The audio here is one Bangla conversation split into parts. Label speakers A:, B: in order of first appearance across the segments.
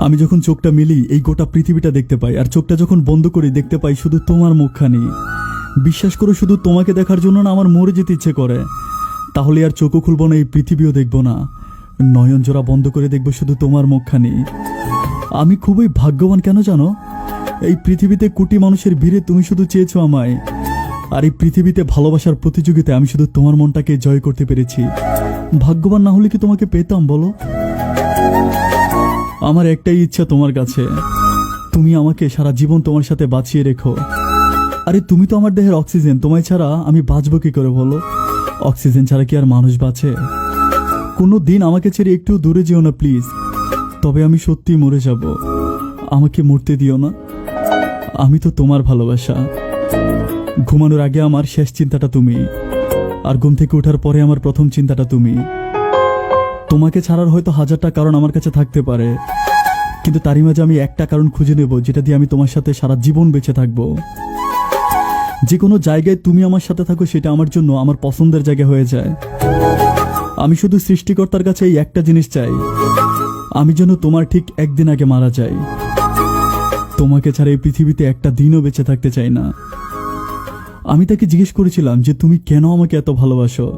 A: আমি যখন চোখটা মেলি এই গোটা পৃথিবীটা দেখতে পাই, আর চোখটা যখন বন্ধ করি দেখতে পাই শুধু তোমার মুখখানি। বিশ্বাস করো, শুধু তোমাকে দেখার জন্য না আমার মরে যেতে ইচ্ছে করে। তাহলে আর চোখও খুলবো না, এই পৃথিবীও দেখবো না, নয়ন জোড়া বন্ধ করে দেখবো শুধু তোমার মুখখানি। আমি খুবই ভাগ্যবান, কেন জানো? এই পৃথিবীতে কোটি মানুষের ভিড়ে তুমি শুধু চেয়েছো আমায়, আর এই পৃথিবীতে ভালোবাসার প্রতিযোগিতায় আমি শুধু তোমার মনটাকে জয় করতে পেরেছি। ভাগ্যবান না হলে কি তোমাকে পেতাম বলো? আমার একটাই ইচ্ছা তোমার কাছে, তুমি আমাকে সারা জীবন তোমার সাথে বাঁচিয়ে রেখো। আরে তুমি তো আমার দেহের অক্সিজেন, তোমায় ছাড়া আমি বাঁচবো কি করে বলো? অক্সিজেন ছাড়া কি আর মানুষ বাঁচে? কোনো দিন আমাকে ছেড়ে একটু দূরে যেও না প্লিজ, তবে আমি সত্যি মরে যাব। আমাকে মরতে দিও না, আমি তো তোমার ভালোবাসা। ঘুমানোর আগে আমার শেষ চিন্তাটা তুমি, আর ঘুম থেকে ওঠার পরে আমার প্রথম চিন্তাটা তুমি। তোমাকে ছাড়ার হয়তো হাজারটা কারণ আমার কাছে থাকতে পারে, কিন্তু তারই মাঝে আমি একটা কারণ খুঁজে নেব যেটা দিয়ে আমি তোমার সাথে সারা জীবন বেঁচে থাকবো। যে কোনো জায়গায় তুমি আমার সাথে থাকো সেটা আমার জন্য আমার পছন্দের জায়গা হয়ে যায়। আমি শুধু সৃষ্টিকর্তার কাছে এই একটা জিনিস চাই, আমি যেন তোমার ঠিক একদিন আগে মারা যাই। তোমাকে ছাড়া এই পৃথিবীতে একটা দিনও বেঁচে থাকতে চাই না। আমি তাকে জিজ্ঞেস করেছিলাম যে তুমি কেন আমাকে এত ভালোবাসো।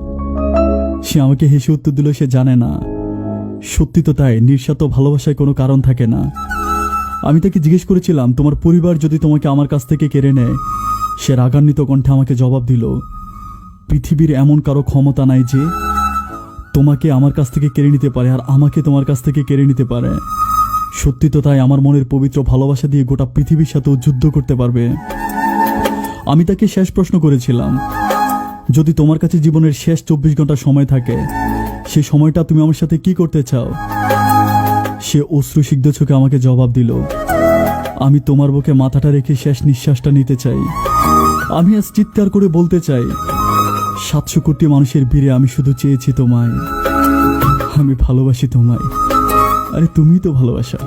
A: সে আমাকে হেসে উত্তর দিল সে জানে না। সত্যি তো তাই, নিঃস্বার্থ ভালোবাসায় কোনো কারণ থাকে না। আমি তাকে জিজ্ঞেস করেছিলাম তোমার পরিবার যদি তোমাকে আমার কাছ থেকে কেড়ে নেয়। সে রাগান্বিত কণ্ঠে আমাকে জবাব দিল, পৃথিবীর এমন কারো ক্ষমতা নাই যে তোমাকে আমার কাছ থেকে কেড়ে নিতে পারে আর আমাকে তোমার কাছ থেকে কেড়ে নিতে পারে। সত্যি তো তাই, আমার মনের পবিত্র ভালোবাসা দিয়ে গোটা পৃথিবীর সাথেও যুদ্ধ করতে পারবে। আমি তাকে শেষ প্রশ্ন করেছিলাম, যদি তোমার কাছে জীবনের শেষ 24 ঘন্টা সময় থাকে, সেই সময়টা তুমি আমার সাথে কি করতে চাও? সে অশ্রুসিক্ত চোখে আমাকে জবাব দিল, আমি তোমার বুকে মাথাটা রেখে শেষ নিঃশ্বাসটা নিতে চাই। আমি আজ চিৎকার করে বলতে চাই, 700 কোটি মানুষের ভিড়ে আমি শুধু চেয়েছি তোমায়। আমি ভালোবাসি তোমায়, আরে তুমিই তো ভালোবাসা।